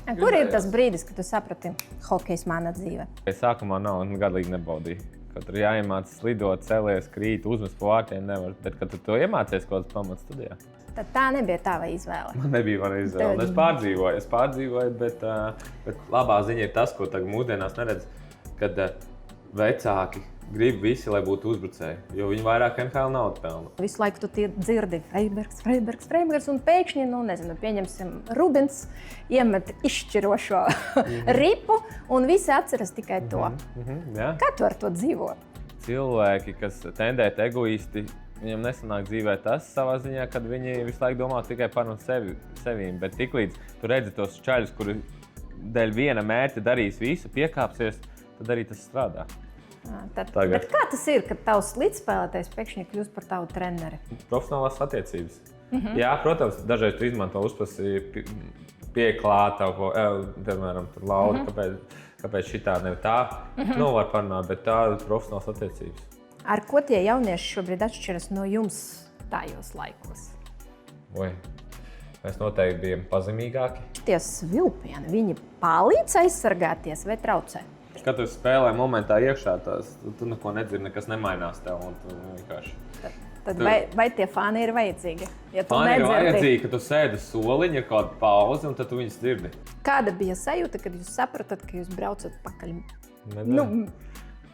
Kur ir tas brīdis, kad tu saprati, hokejs mana dzīve? Sākumā nav un galīgi nebaudīju. Kad tur jāiemācās slidot, cēlies, krīt, uzmest pa vārtiem nevar. Bet, kad tu to iemācies kaut kādas pamatstudijā. Tad tā nebija tava izvēle. Man nebija mana izvēle. Es pārdzīvoju, bet labā ziņa ir tas, ko tagad mūsdienās neredz, kad vecāki grib visi, lai būtu uzbrucēji, jo viņi vairāk NHL naudu pelna. Visu laiku tu dzirdi Freibergs un pēkšņi, pieņemsim, Rubins iemet izšķirošo ripu un visi atceras tikai to. Kā tu ar to dzīvo? Cilvēki, kas tendēt egoisti, viņam nesanāk dzīvē tas savā ziņā, kad viņi visu laiku domā tikai par sevīm, bet tiklīdz tu redzi tos čaļus, kuri dēļ viena mērķa darīs visu, piekāpsies, tad arī tas strādā. Bet kā tas ir, kad tavs līdzspēlētājs pēkšņi kļūst par tavu treneri? Profesionālās attiecības. Jā, protams, dažreiz tu izmanto uzprasī pieklāta, piemēram, tur Laura, kāpēc šitā nevar tā. Nu, var parunāt, bet tā ir profesionālās attiecības. Ar ko tie jaunieši šobrīd atšķiras no jums tajos laikos? Mēs noteikti bijām pazemīgāki. Tie svilpieni, viņi palīdz aizsargāties vai traucē? Kad tu spēlē momentā iekšā, tu neko nedzirdi, nekas nemainās tev. Tad vai tie fani ir vajadzīgi? Ja fani ir vajadzīgi, ka tu sēdi uz soliņa, ir kāda pauze, un tad tu viņus dzirdi. Kāda bija sajūta, kad jūs sapratat, ka jūs braucat pakaļ?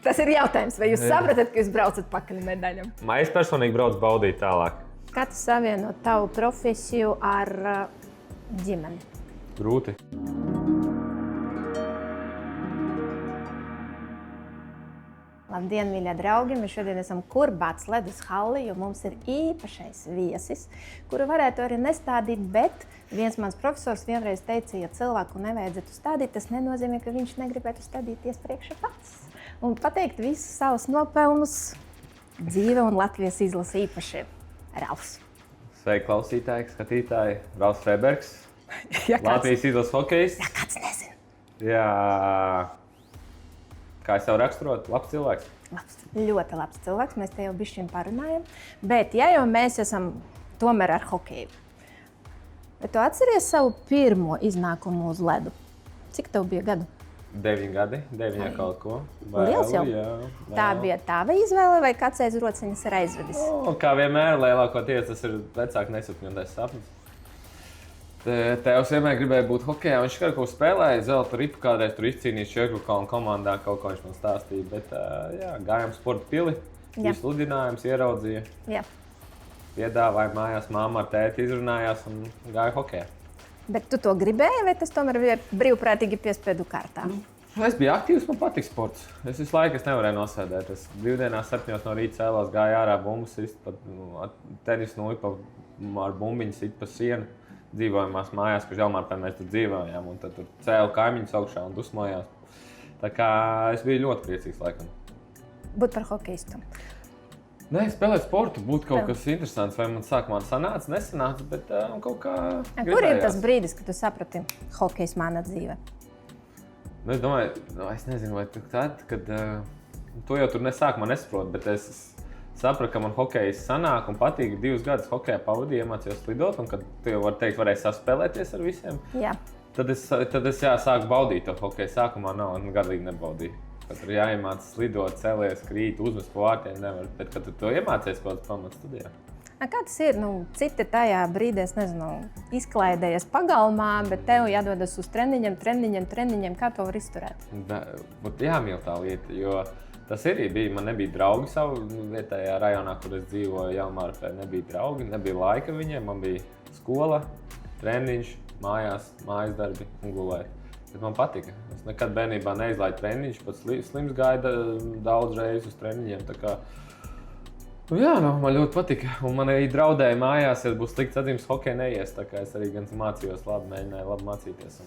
Tas ir jautājums, vai jūs sapratat, ka jūs braucat pakaļ medaļam? Es personīgi braucu baudīt tālāk. Kā tu savieno tavu profesiju ar ģimeni? Grūti. Labdien, mīļie draugi! Mēs šodien esam Kurbāts ledus halli, jo mums ir īpašais viesis, kuru varētu arī nestādīt, bet viens mans profesors vienreiz teica, ja cilvēku nevajadzētu stādīt, tas nenozīmē, ka viņš negribētu stādīties priekšā pats. Un pateikt visus savus nopelnus dzīve un Latvijas izlase īpaši Ralfs. Sveiki, klausītāji, skatītāji! Ralfs Freibergs, Latvijas izlases hokejs. Ja kāds nezina. Jā. Kā es jau raksturotu, labs cilvēks? Ļoti labs cilvēks, mēs te jau bišķiņ parunājam. Bet ja jau mēs esam tomēr ar hokeju. Bet tu atceries savu pirmo iznākumu uz ledu? Cik tev bija gadu? 9 gadi, 9 kaut ko. Liels jau? Jā. Tā bija tava izvēle vai kāds aiz rociņas ir aizvedis? Kā vienmēr, lielākoties tas ir vecāku nesapņotais sapnis. Tēvs vienmēr gribēja būt hokejā, viņš kaut ko spēlēja, zelta ripu kādreiz tur izcīnījis Čiekurkalnu komandā, kaut ko viņš man stāstīja, bet gājām sporta pili, izsludinājums, ieraudzīja, piedāvāja mājās, mamma ar tēti izrunājās un gāja hokejā. Bet tu to gribēji vai tas tomēr bija brīvprātīgi piespiedu kārtā? Es biju aktīvs, man patīk sports. Es visu laiku nevarēju nosēdēt. Es brīvdienās 7 no rīta cēlos, gāju ārā bumbas, tenis nuipa ar bumbiņu sit pa sienu. Dzīvojamās mājās, ka Želmārpē mēs tur dzīvojām, un tad tur cēlu kaimiņus augšā un dusmojās. Tā kā es biju ļoti priecīgs laikam. Būt par hokejistu? Nē, spēlēt sportu, būt kaut kas interesants, vai man sākumā nesanāca, bet kaut kā gribējās. Kur ir tas brīdis, kad tu saprati, hokejs mana dzīve? Es domāju, es nezinu, vai tad, kad to jau tur sākumā nesaprotu, bet es sapratu, ka man hokejs sanāk un patīk. 2 gadus hokejā pavadīju, iemācījos lidot, un kad tu jau varēji saspēlēties ar visiem, tad es sāku baudīt to hokeju. Sākumā galīgi nebaudīju. Kad tur jāiemācās lidot, cēlies, krīt, uzmest pa vārtiem nevar, bet kad tu to iemācies kaut kādas pamatstudijā. Kā tas ir? Citi tajā brīdī, izklaidējies pagalmā, bet tev jādodas uz treniņiem. Kā to var izturēt? Jāmīl tā lieta, jo tas arī bija. Man nebija draugi savu vietējā rajonā, kur es dzīvoju, Jelmārpē. Nebija draugi, nebija laika viņiem. Man bija skola, treniņš, mājas darbi un gulēt. Bet man patika. Es nekad bērnībā neizlaidu treniņš, pats slims gāja daudz reizes uz treniņiem. Tā kā, man ļoti patika. Un man arī draudēja mājās, ja būs slikts atzīmes, hokeja neies. Tā kā es arī gan mācījos labi, mēģināju labi mācīties.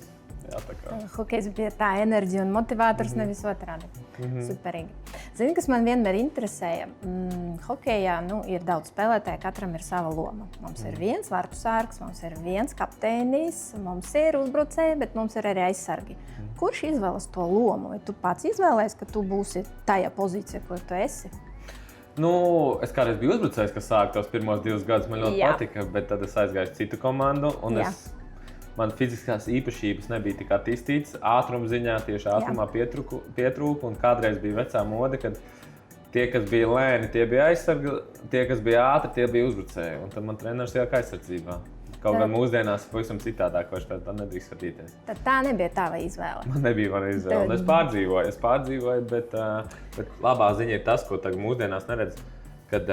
Hokejs bija tā enerģija un motivators, nevis otrādi. Superīgi. Zini, kas man vienmēr interesēja? Hokejā ir daudz spēlētāju, katram ir sava loma. Mums ir viens vārtu sargs, mums ir viens kapteinis, mums ir uzbrucēji, bet mums ir arī aizsargi. Kurš izvēlas to lomu? Vai tu pats izvēlējies, ka tu būsi tajā pozīcijā, kur tu esi? Es kādreiz biju uzbrucējs, kas sāka tos pirmos 2 gadus. Man ļoti patika, bet tad es aizgāju uz citu komandu. man fiziskās īpašības nebija tik attīstītas. Ātruma ziņā tieši ātrumā pietrūka, un kādreiz bija vecā mode, kad tie, kas bija lēni, tie bija aizsargi, tie, kas bija ātri, tie bija uzbrucēji. Un tad man treneris ielika aizsardzībā. Kaut gan mūsdienās pavisam citādāk, vairs tā nedrīkst skatīties. Tad tā nebija tava izvēle. Man nebija mana izvēle. Es pārdzīvoju, bet labā ziņa ir tas, ko tagad mūsdienās neredz, kad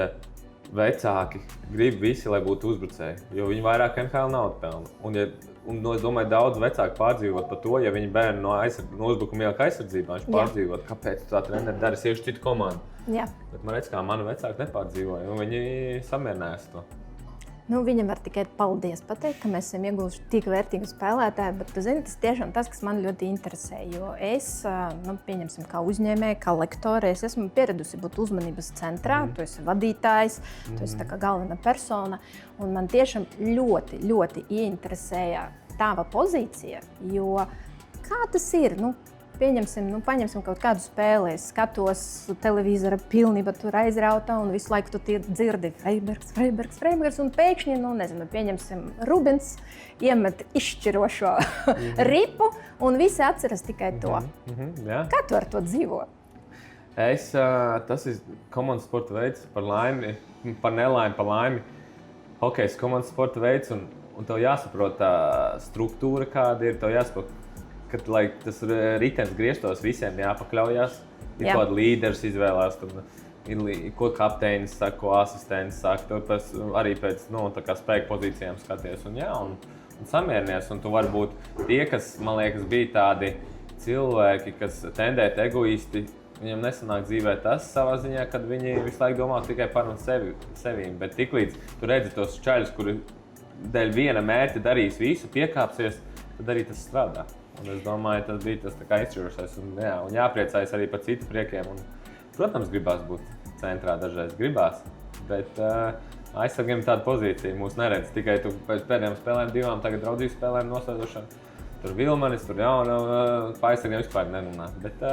vecāki grib visi, lai būtu uzbrucēji, jo viņi vairāk NHL naudu pelna. Un es domāju, daudz vecāki pārdzīvot par to, ja viņi bērni no uzbrukuma ielika aizsardzībā, viņš pārdzīvot, kāpēc tā treneri dara sieši citu komandu. Jā. Bet man redz, kā mani vecāki nepārdzīvoja, un viņi samierinājās to. Nu, viņam var tikai paldies pateikt, ka mēs esam ieguvuši tik vērtīgu spēlētāju, bet tu zini, tas tiešām tas, kas man ļoti interesē, jo es, pieņemsim, kā uzņēmēja, kā lektore, es esmu pieradusi būt uzmanības centrā, tu esi vadītājs, tu esi tā kā galvenā persona, un man tiešām ļoti, ļoti ieinteresēja tava pozīcija, jo kā tas ir, paņemsim kaut kādu spēli, es skatos televizora pilnībā tur aizrauta un visu laiku tu dzirdi Freibergs, un pēkšņi, pieņemsim Rubins, iemet izšķirošo ripu un visi atceras tikai to. Kā tu ar to dzīvo? Tas ir komandas sporta veids, par laimi, par nelaimi, par laimi. Hokejs komandas sporta veids un tev jāsaprot tā struktūra, kāda ir, tev jāsaprot, kad, lai tas ritenis grieztos, visiem jāpakļaujās. Ir kaut kāda līderis izvēlās, ko kapteinis saka, ko asistents saka. Tu arī pēc spēka pozīcijām skaties un samierinies. Un tu vari būt tie, kas, man liekas, bija tādi cilvēki, kas tendēt egoisti. Viņam nesanāk dzīvē tas savā ziņā, kad viņi visu laiku domā tikai par un sevīm. Bet tiklīdz tu redzi tos čaļus, kuri dēļ viena mērķa darīs visu, piekāpsies, tad arī tas strādā. Un es domāju, tas bija tas izšķirošais un jāpriecājas arī par citu priekiem. Un, protams, gribās būt centrā, dažreiz gribās, bet aizsargiem tāda pozīcija mūs neredz. Tikai tu pēc pēdējām spēlēm divām, tagad draudzību spēlēm nosēdošana. Tur Vilmanis, tur pa aizsargiem vispār nenunā, bet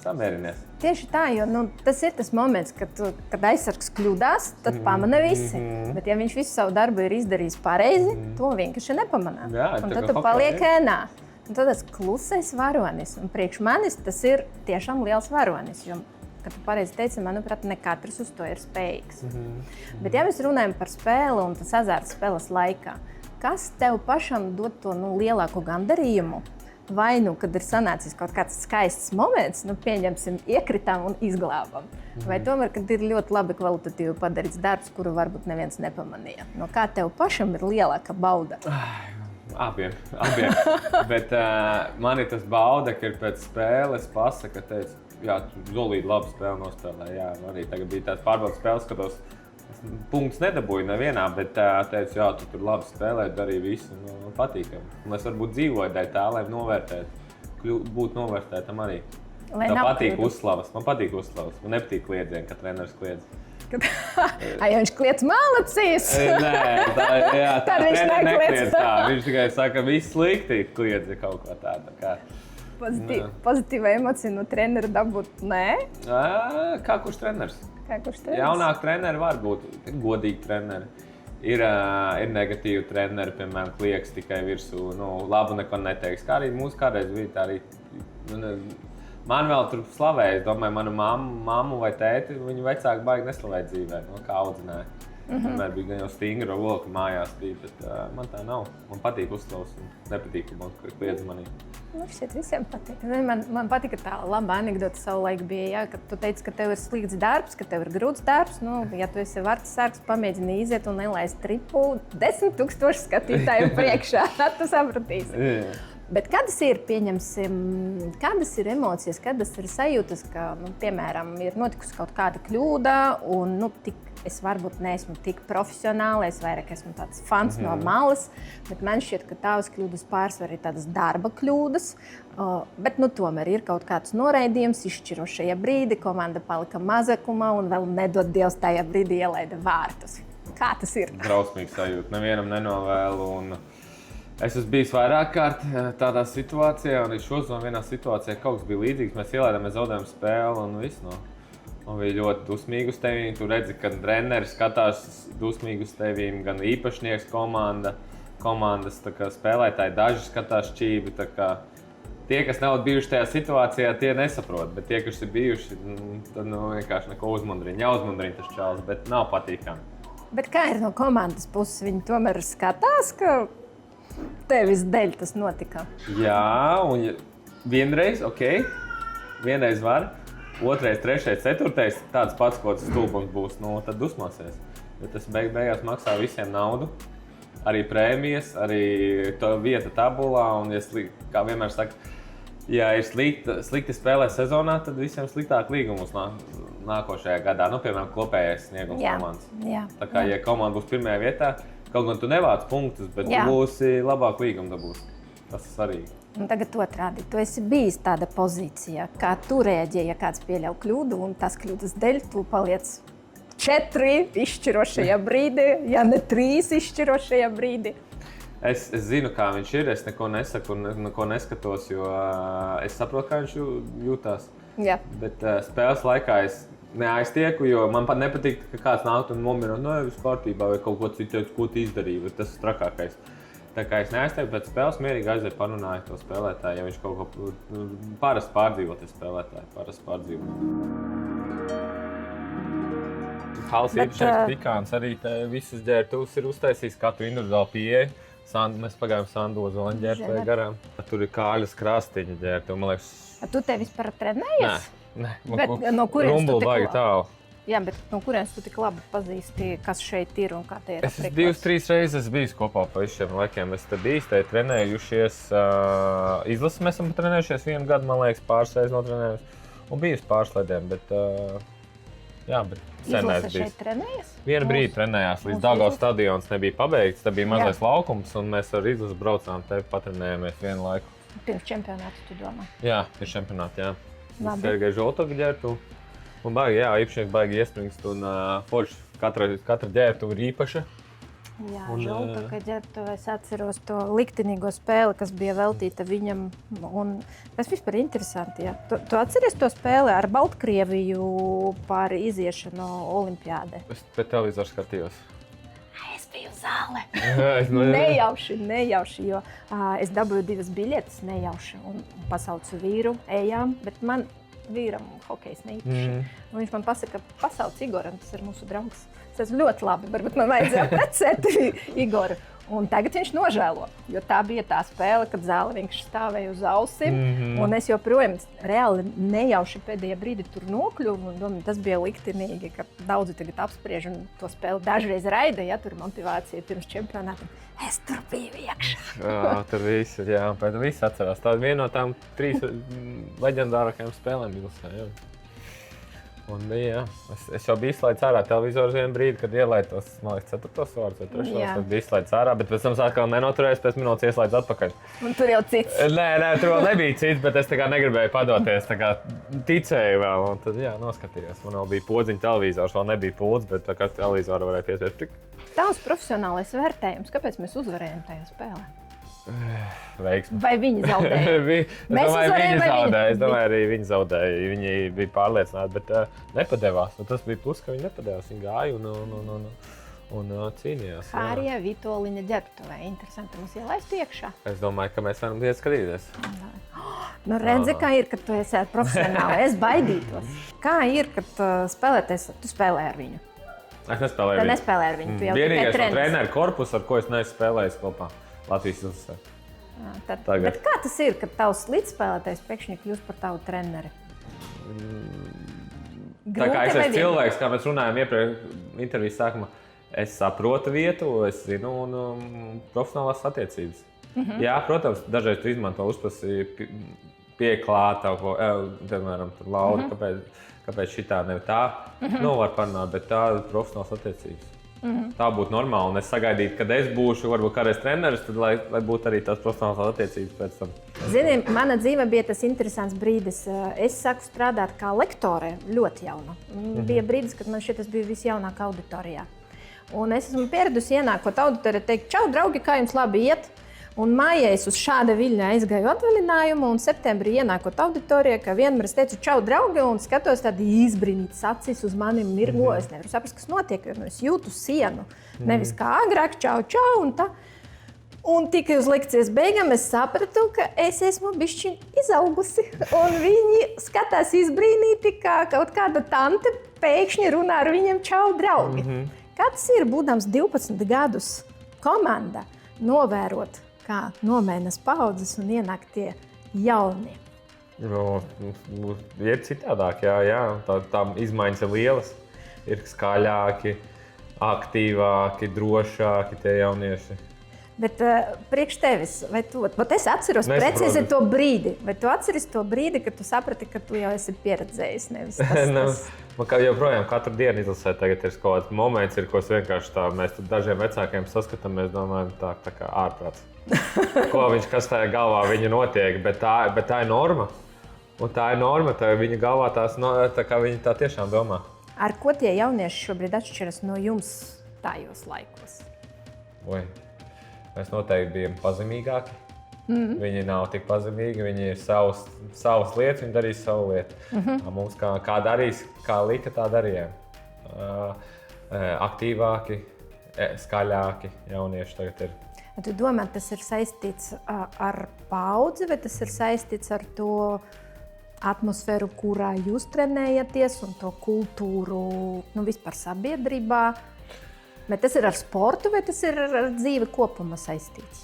samierinies. Tieši tā, jo tas ir tas moments, kad aizsargs kļūdās, tad pamana visi. Bet ja viņš visu savu darbu ir izdarījis pareizi, to vienkārši nepamanā. Un tad tu paliek ēnā. Un tad tas klusais varonis. Un priekš manis tas ir tiešām liels varonis. Jo, kad tu pareizi teici, manuprāt, ne katrs uz to ir spējīgs. Bet ja mēs runājam par spēli un tas azarts spēles laikā, kas tev pašam dod to lielāko gandarījumu? Vai kad ir sanācis kaut kāds skaists moments, pieņemsim, iekritām un izglābam. Vai tomēr, kad ir ļoti labi kvalitatīvi padarīts darbs, kuru varbūt neviens nepamanīja? No kā tev pašam ir lielāka bauda? Abiem. Bet man ir tas bauda, ka ir pēc spēles pasaka, teica, jā, tu zolīdi labu spēli nospēlē. Jā, arī tagad bija tāds pārbaudas spēles, skatos, punkts nedabūju nevienā, bet teicu, jā, tu tur labi spēlēji, darīji visu, patīkami. Un es varbūt dzīvoju dēļ tā, lai būtu novērtētam arī. Tev patīk uzslavas, man patīk uzslavas, man nepatīk kliedzieni, ka treneris kliedz. Ja viņš kliedz mālacīs? Nē, tad viņš nekliedz tā. Viņš tikai saka, viss slikti kliedz kaut ko tādu. Pozitīva emocija no trenera dabūt, nē? Kā kurš treneris? Jaunāk treneri var būt, godīgi treneri. Ir negatīvi treneri, piemēram, klieks tikai virsū, labu neko neteiks. Kā arī mūsu kādreiz bija tā arī. Man vēl tur slavēja, es domāju, manu mammu vai tēti, viņu vecāki baigi neslavēja dzīvē, kā audzināja. Vienmēr bija gan jau stingra roka mājās bija, bet man tā nav. Man patīk uzslavas un nepatīk, ka man kliedz manī. Šķiet visiem patīk. Man patika tā laba anekdota savulaik bija, kad tu teici, ka tev ir slikts darbs, ka tev ir grūts darbs. Ja tu esi vārdsargs, pamēģini iziet un nelaist tripu 10 000 skatītāju priekšā, tad tu sapratīsi. Bet kādas ir, pieņemsim, kādas ir emocijas, kādas ir sajūtas, ka, piemēram, ir notikusi kaut kāda kļūda un, es varbūt neesmu tik profesionāli, es vairāk esmu tāds fans no malas, bet man šķiet, ka tavas kļūdas pārsvar ir tādas darba kļūdas, bet, tomēr ir kaut kāds noraidījums, izšķirošajā brīdī, komanda palika mazakumā un vēl nedod Dievs tajā brīdī ielaida vārtus. Kā tas ir? Drausmīgs sajūta, nevienam nenovēlu un es esmu bijis vairāk kārt tādā situācijā, un šodien vienā situācijā kaut kas bija līdzīgs. Mēs ielaidām, mēs zaudējām spēli, un viss man bija ļoti dusmīgi uz tevīm. Tu redzi, ka treneris skatās dusmīgi uz tevīm, gan īpašnieks komanda. komandas spēlētāji, daži skatās šķīvi. Tie, kas nav bijuši tajā situācijā, tie nesaprot, bet tie, kas ir bijuši, tad vienkārši neko uzmundrina. Jāuzmundrina tas čāls, bet nav patīkami. Bet kā ir no komandas puses? Viņi tomēr skatās, ka tevis dēļ tas notika. Jā, un vienreiz, vienreiz var, otrais, trešais, ceturtais, tāds pats, ko tas stulbums būs, tad dusmosies. Bet tas beigās maksā visiem naudu, arī prēmijas, arī vieta tabulā, un, kā vienmēr saka, ja ir slikti spēlē sezonā, tad visiem sliktāk līgumus nākošajā gadā. Piemēram, kopējais sniegums komandas. Tā kā, ja komanda būs pirmajā vietā, kaut gan tu nevāc punktus, bet tu būsi labāk līgumu dabūs. Tas ir svarīgi. Un tagad otrādi. Tu esi bijis tāda pozīcijā, kā tu reaģēji, ja kāds pieļauj kļūdu, un tas kļūdas dēļ tu paliec 4 izšķirošajā brīdī, ja ne 3 izšķirošajā brīdī. Es zinu, kā viņš ir. Es neko nesaku un neko neskatos, jo es saprotu, kā viņš jūtās. Jā. Bet spēles laikā es neaiztieku, jo man pat nepatīk, ka kāds nāk un nomira, viss kārtībā vai kaut ko citu, ko tu izdarīji. Tas ir trakākais. Tā kā es neaiztieku, bet spēles mierīgi aizēju parunāju to spēlētāju, ja viņš kaut ko parasti pārdzīvo, tie spēlētāji parasti pārdzīvo. Halas īpašnieks Pikāns arī visas ģērbtuves ir uztaisījis katru individuālu pieeju. Mēs pagājām Sandozu un ģērbtuvēju garām. Tur ir kāļas krāstiņa ģērbtuve, man liekas. Tu te vispār trenējies? Nē. Bet no kurienes tu tik baigi tālu. Jā, bet no kurienes tu tik labi pazīsti, kas šeit ir un kā te ir? Es 2-3 reizes biju kopā pa šiem laikiem. Es te biju, trenējušies, izlases mēs esam trenējušies 1 gadu, man liekas, pāris reizes notrenējušies. Un biju uz pārslediem, bet sen Izlase šeit trenējies? Vienu brīdi trenējās, līdz Daugavas stadions nebija pabeigts, tad bija mazais laukums, un mēs ar izlases braucām te patrenējāmies vienu laiku. Pirms čempionāta, tu domā? Jā, pirms čempionāta, jā. Labi. Sergei Žoltoga ģērbtuve. Un baigi, īpašnieki baigi iesprīgst, un katra ģērbtuve ir īpaša. Jā, Žoltoga ģērbtuve, es atceros to liktenīgo spēli, kas bija veltīta viņam. Un tas vispār interesanti, jā. Tu atceries to spēli ar Baltkrieviju par iziešanu olimpiādē? Es pēc televizoru skatījos. Es biju zālē. Nejauši, jo es dabūju 2 biļetes nejauši un pasaucu vīru, ejām, bet man vīram hokejs neīpaši. Un viņš man pasaka, pasauc Igoram, tas ir mūsu draugs. Es esmu ļoti labi, varbūt man vajadzēja precēt Igoru. Un tagad viņš nožēlo, jo tā bija tā spēle, kad zāle vienkārši stāvēja uz ausīm. Un es joprojām reāli nejauši pēdējā brīdī tur nokļuvu. Un tas bija liktenīgi, ka daudzi tagad apspriež un to spēli dažreiz raida, ja tur motivācija pirms čempionāta. Es tur biju iekšā. Tur viss, jā, pēc viss atcerās. Tā viena no tām 3 leģendārākajām spēlēm Ilsē, jā. Un bija, jā. Es jau biju izslaidis ārā televizoru vienu brīdi, kad ielaidu tos, man liekas, 4. vārdus vai 3. Tad biju izslaidis ārā, bet pēc tam atkal nenoturējos, pēc minūtes ieslaidis atpakaļ. Un tur jau cits. Nē, tur vēl nebija cits, bet es negribēju padoties, ticēju vēl. Un tad, jā, noskatījos. Man vēl bija podziņa televizors, vēl nebija pults, bet tā kā televizoru varēja piespiest. Tavs profesionālais vērtējums, kāpēc mēs uzvarējām tajā spēlē? Veiksmi. Vai viņi zaudēja? Es domāju, arī viņi zaudēja. Viņi bija pārliecināti, bet nepadevās. Tas bija plus, ka viņi nepadevās. Viņi gāja un cīnījās. Hārija Vitoļiņa ģērbtuvē. Interesanti, mums ielaist iekšā. Es domāju, ka mēs varam iet skatīties. Nu, redzi, kā ir, kad tu esi profesionāli. Es baidītos. Kā ir, kad tu spēlē ar viņu? Es nespēlēju viņu. Nespēlēju ar viņu. Vienīgais treneru korpus, ar ko es neesmu spēlējis kopā. Latvijas izlasē. Bet kā tas ir, kad tavs līdzspēlētājs pēkšņi kļūst par tavu treneri? Tā kā es esmu cilvēks, kā mēs runājām iepriekš intervijas sākumā, es saprotu vietu, es zinu un profesionālās attiecības. Jā, protams, dažreiz tu izmanto uzprasī pieklāt, piemēram, Laura, kāpēc šitā nevis tā. Var parunāt, bet tā ir profesionālās attiecības. Tā būtu normāli, un es sagaidītu, kad es būšu varbūt kādreiz treneris, tad lai būtu arī tās profesionālās attiecības pēc tam. Zini, mana dzīve bija tas interesants brīdis. Es sāku strādāt kā lektore ļoti jauna. Bija brīdis, kad man šķiet, es biju visjaunākā auditorijā. Un es esmu pieradusi ienākot auditorijā, teikt, čau, draugi, kā jums labi iet? Un mājā es uz šāda viļņa aizgāju atvaļinājumu, un septembrī ienākot auditorijā, ka vienmēr es teicu, čau, draugi, un skatos tādi izbrīnītas acis uz maniem mirgo. Es nevaru saprast, kas notiek, jo es jūtu sienu. Nevis kā agrāk, čau, čau, un tā. Un tikai uz lekcijas beigām es sapratu, ka es esmu bišķiņ izaugusi. Un viņi skatās izbrīnīti, kā kaut kāda tante pēkšņi runā ar viņiem čau draugi. Kā tas ir, būdams 12 gadus komanda, novērot, kā nomainas paudzes un ienāk tie jaunie? Ir citādāk, jā. Tā izmaiņas ir lielas. Ir skaļāki, aktīvāki, drošāki tie jaunieši. Bet priekš tevis, vai tu, es atceros precīzi to brīdi, vai tu atceries to brīdi, kad tu saprati, ka tu jau esi pieredzējis, nevis tas? Man joprojām katru dienu izlasē tagad ir kaut kāds moments, ko vienkārši tā, mēs dažiem vecākiem saskatāmies, domājam, tā kā ārprāts. Kas tajā galvā viņa notiek, bet tā ir norma. Un tā ir norma, tā viņa galvā tā kā viņa tā tiešām domā. Ar ko tie jaunieši šobrīd atšķiras no jums tajos laikos? Mēs noteikti bijām pazemīgāki. Viņi nav tik pazemīgi, viņi ir savas lietas, viņi darīs savu lietu. Mums kā darīs, kā lika, tā darījām. Aktīvāki, skaļāki jaunieši tagad ir. Tu domā, tas ir saistīts ar paudzi, vai tas ir saistīts ar to atmosfēru, kurā jūs trenējaties, un to kultūru vispār sabiedrībā? Vai tas ir ar sportu, vai tas ir ar dzīvi kopumā saistīts?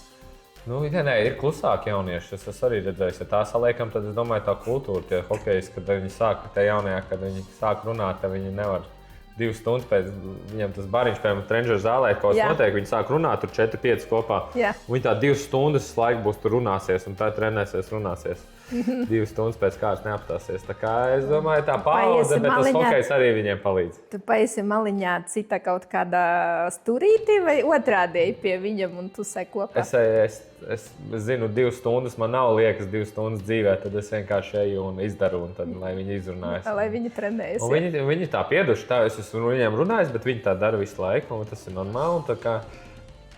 Ir klusāki jaunieši. Es arī redzēju, ja tā saliekam, tad es domāju, tā kultūra, tie hokejisti, kad viņi sāk, tie jaunie, kad viņi sāk runāt, tad viņi nevar 2 stundas pēc viņam tas bariņš, piemēram, trenižera zālē, kaut kas notiek, viņi sāk runāt, tur 4-5 kopā. Viņi tā 2 stundas laika būs tur runāsies, un tā trenēsies, runāsies. 2 stundas pēc kārtas neapstāsies. Tā kā es domāju, tā paudze, bet tas hokejs arī viņiem palīdz. Tu paesi maliņā cita kaut kādā stūrītī vai otrādi pie viņam un tu sēj kopā? Es zinu, 2 stundas man nav liekas 2 stundas dzīvē, tad es vienkārši eju un izdaru, un tad, lai viņi izrunājas. Lai viņi trenējas. Viņi tā pieduši, tā es esmu viņiem runājis, bet viņi tā dara visu laiku, un tas ir normāli. Un tā kā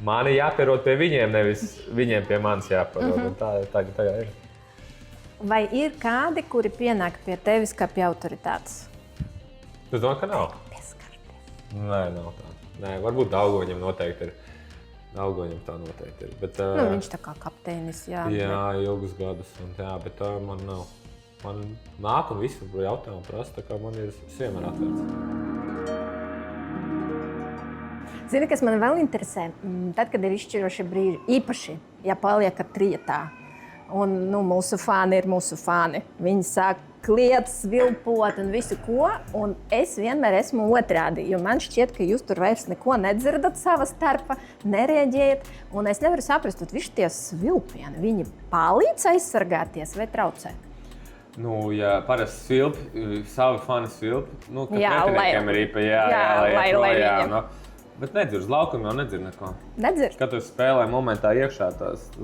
man ir jāpierod pie viņiem, nevis viņiem pie manis jāpierod. Tā ir. Vai ir kādi, kuri pienāk pie tevis kā pie autoritātes? Tu domā, ka nav? Nē, nav tā. Nē, varbūt Daugoņam noteikti ir. Daugoņam tā noteikti ir. Bet, viņš tā kā kapteinis, jā. Jā, ilgus gadus, bet tā man nav. Man nāk un visu jautājumu prasa, tā kā man ir vienmēr atvērts. Zini, kas man vēl interesē? Tad, kad ir izšķirošie brīži, īpaši, ja paliekat trietā, un mūsu fani ir mūsu fani. Viņi sāk kliegt, svilpot un visu ko, un es vienmēr esmu otrādi, jo man šķiet, ka jūs tur vairs neko nedzirdat sava starpa, nereaģējat, un es nevaru saprast, tad visi tie svilpieni, viņi palīdz aizsargāties vai traucē? Ja parasti svilpi, savi fani svilpi, ka pretiniekiem ir īpa, lai viņam. Bet nedzird, uz laukuma jau nedzird neko. Nedzird? Kad tu spēlē momentā iekšā,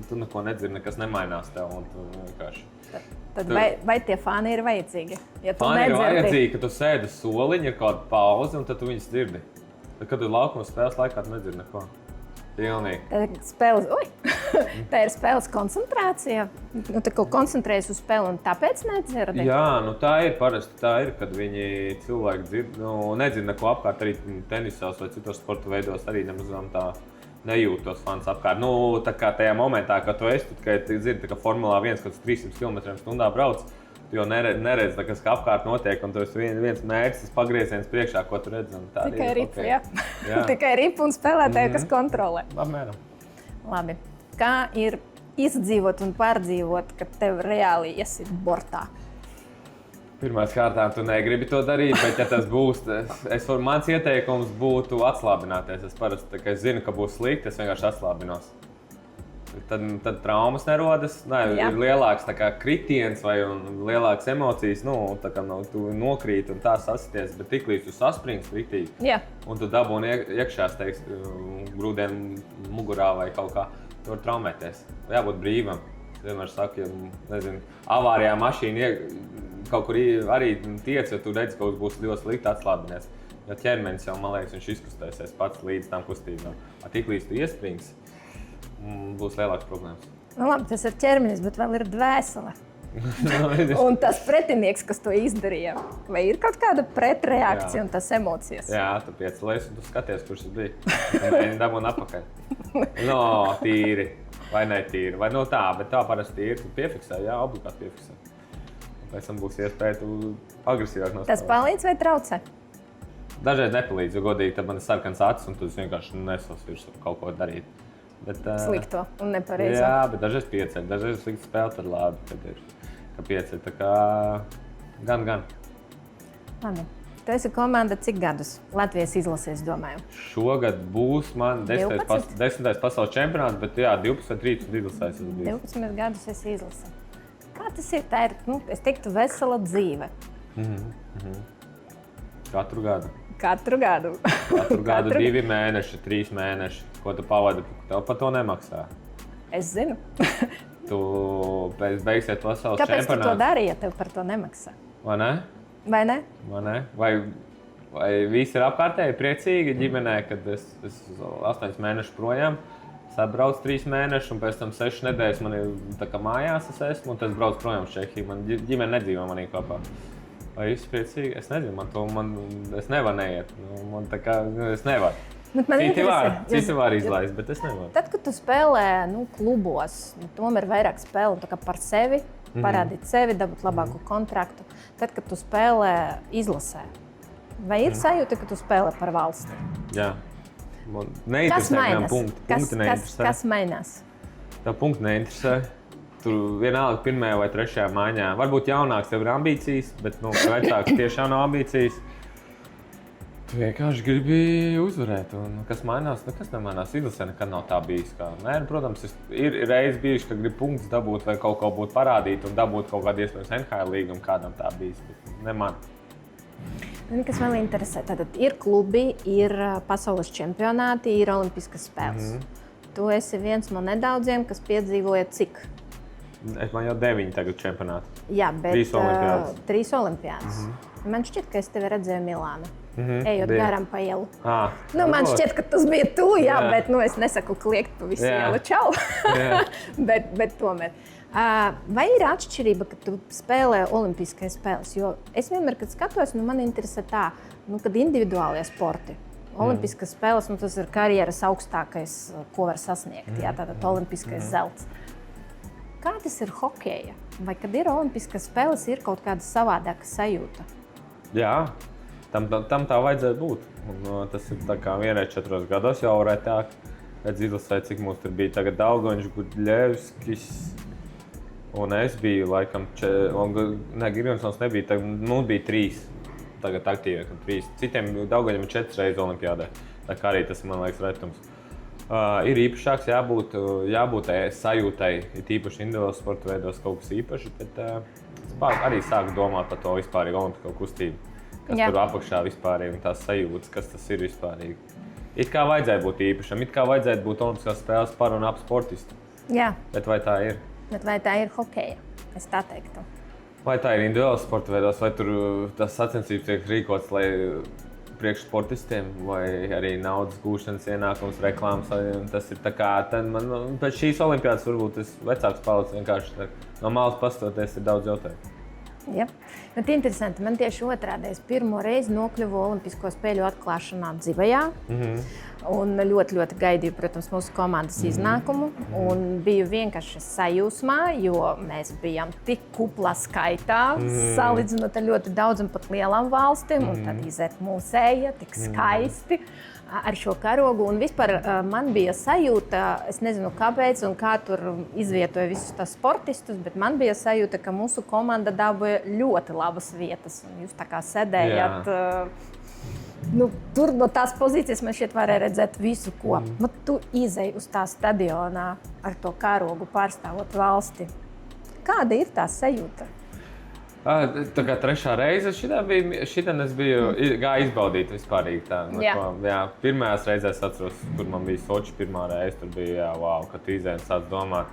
tu neko nedzird, nekas nemainās tev. Un tu vienkārši... Tad vai tie fani ir vajadzīgi? Ja fani ir vajadzīgi, ka tu sēdi uz soliņa, ir kāda pauze, un tad tu viņus dzirdi. Tad, kad tu laukuma spēles laikā, tu nedzird neko. Pilnīgi. Tā ir spēles koncentrācija. Tu koncentrējies uz spēli un tāpēc nedzirdi? Jā, tā ir parasti. Tā ir, kad viņi cilvēki dzird, nedzird neko apkārt. Arī tenisās vai citos sporta veidos arī nemazām tā nejūt tos fans apkārt. Tā kā tajā momentā, kad tu esi, kad dzirdi, ka Formulā 1, kad 300 km/h brauc, tu jau neredz, kas apkārt notiek, un tu esi viens mērķis, tas pagrieziens priekšā, ko tu redzi. Tikai ripu, jā. Tikai ripu un spēlētāji, kas kontrolē. Apmēram. Labi. Kā ir izdzīvot un pārdzīvot, kad tev reāli iesit bortā? Pirmās kārtām tu negribi to darīt, bet ja tas būs, mans ieteikums būtu atslābināties. Es parasti, kad zinu, ka būs slikti, es vienkārši atslābinos. Tad traumas nerodas, ir lielāks kritiens vai lielākas emocijas, tu nokrīt un tā sasities, bet tiklīdz tu saspringsi riktīgi un tu dabūni iekšās, grūdienu mugurā vai kaut kā, tu vari traumēties. Jābūt brīvam. Es vienmēr saku, avārijā mašīna kaut kur arī tiec, ja tu redzi, ka būs ļoti slikti atslābinies. Jo ķermenis jau, man liekas, viņš izkustēsies pats līdz tām kustībām. Tiklīdz tu iesprings, būs lielāks problēmas. Labi, tas ir ķermenis, bet vēl ir dvēsele. Un tas pretinieks, kas to izdarīja, vai ir kaut kāda pretreakcija un tas emocijas? Jā, tu piecelies un tu skaties, kurš tas bija. Un viņi dabūna atpakaļ. Tīri. vai netīra. Vai no tā, bet tā parasti ir. Tu piefiksē, jā, obligāti piefiksē. Pēc tam būs iespēja tu agresīvāk nospēlēt. Tas palīdz vai traucē? Dažreiz nepalīdz, jo godīgi tad man ir sarkans acis un tu vienkārši nesos virsū kaut ko darīt. Bet, slikto un nepareizo. Jā, bet dažreiz pieceļ. Dažreiz slikti spēle, tad labi, kad ir, ka pieceļ. Tā kā gan. Labi. Tu esi komanda cik gadus Latvijas izlasēs, domāju? Šogad būs man 10. 12. pasaules čempionāts, bet jā, 12 vai 13 izlasēs. 12 gadus esi izlasē. Kā tas ir? Tā ir, es teiktu, vesela dzīve. Katru gadu. Katru gadu. Katru gadu 2 mēneši, 3 mēneši. Ko tu pavadi, tev par to nemaksā. Es zinu. Tu beigsiet pasaules čempionātu. Kāpēc tu to dari, ja tev par to nemaksā? Vai ne? Vai ne? Vai visi ir apkārtēji priecīgi ģimenē, kad es 8 mēnešus projām, sabraucu 3 mēnešus un pēc tam 6 nedēļas man ir tā kā mājās es esmu un tad braucu projām uz Čehiju. Man ģimene nedzīvo manī kopā. Vai visi priecīgi? Es nezinu, es nevaru neiet. Man tā kā, es nevaru. Citi var izlaist, bet es nevaru. Tad, kad tu spēlē klubos, tomēr vairāk spēlē par sevi, parādīt sevi, dabūt labāku kontraktu. Tad, kad tu spēlē izlasē, vai ir sajūta, ka tu spēlē par valsti? Jā. Kas mainās? Kas mainās? Tā punkti neinteresē. Tur vienalga 1. vai 3. maiņā. Varbūt jaunāks tev ir ambīcijas, bet vecāks tiešām nav ambīcijas. Tu vienkārši gribi uzvarēt. Un kas mainās? Nekas nemainās. Izlasē nekad nav tā bijis. Nē, protams, ir reiz bijuši, ka grib punktus dabūt vai kaut ko būt parādīt un dabūt kaut kādu iespējams NHL līgumu, kādam tā bijis. Ne man. Kas vēl interesē? Tātad ir klubi, ir pasaules čempionāti, ir olimpiskas spēles. Tu esi viens no nedaudziem, kas piedzīvoja cik? Man jau 9 tagad čempionāti. Jā, bet 3 olimpiādas. 3 olimpiādas. Man šķiet, ka es tevi redzēju Milānā. Ejot garām pa ielu. Man šķiet, ka tas bija tu, bet es nesaku kliegt pa visu ielu čau. bet tomēr. Vai ir atšķirība, ka tu spēlē olimpiskās spēles? Jo es vienmēr, kad skatos, man interesē tā, kad individuālie sporti. Olimpiskas spēles, tas ir karjeras augstākais, ko var sasniegt. Tātad olimpiskais zelts. Kā tas ir hokeja? Vai kad ir olimpiskas spēles, ir kaut kāda savādāka sajūta? Jā. Tam tā vajadzētu būt. Un, tas ir tā kā vienreiz 4 gados jau retāk. Redz izlasē, cik mums tur bija tagad Daugaņš, Gudļevskis. Un es biju laikam, Girjonsons nebija, tagad mums bija 3. Tagad aktīvi, 3. Citiem Daugaņam ir 4 reizes olimpiādē. Tā kā arī tas, man liekas, retums. Ir īpašāks, jābūt sajūtai, ir īpaši individuāls sporta veidos kaut kas īpaši, bet arī sāku domāt par to vispārīgi olimpisko kustību. Kas tur apakšā vispārīgi un tās sajūtas, kas tas ir vispārīgi. It kā vajadzētu būt īpašam, it kā vajadzētu būt olimpiskās spēles par un ap sportistu. Jā. Bet vai tā ir? Bet vai tā ir hokeja? Es tā teiktu. Vai tā ir individuāls sporta veidos, vai tur tas sacensības tiek rīkots, lai priekš sportistiem, vai arī naudas gūšanas ienākums, reklāmas. Tas ir tā kā, pēc šīs olimpiādas varbūt tas vecāks palicis vienkārši no malas pastoties ir daudz jautājumu. Ja. Bet interesanti, man tieši otrādi. Es pirmo reizi nokļuvu Olimpisko spēļu atklāšanā Dzivajā. Un ļoti, ļoti gaidīju, protams, mūsu komandas iznākumu. Un biju vienkārši sajūsmā, jo mēs bijām tik kuplā skaitā, salīdzinot ar ļoti daudzām pat lielām valstīm. Un tad iziet mūsēja, tik skaisti. Ar šo karogu. Un vispār man bija sajūta, es nezinu kāpēc un kā tur izvietoja visus tās sportistus, bet man bija sajūta, ka mūsu komanda dabūja ļoti labas vietas. Un jūs tā kā sēdējāt, tur no tās pozīcijas man šeit varēja redzēt visu, ko. Tu izej uz tā stadionā ar to karogu pārstāvot valsti. Kāda ir tā sajūta? Tā kā 3. reize šitien es biju gāju izbaudīt vispārīgi tā. Pirmajās reizēs atceros, kur man bija Soči pirmā reize, tur bija kad tu izēji un sāc domāt,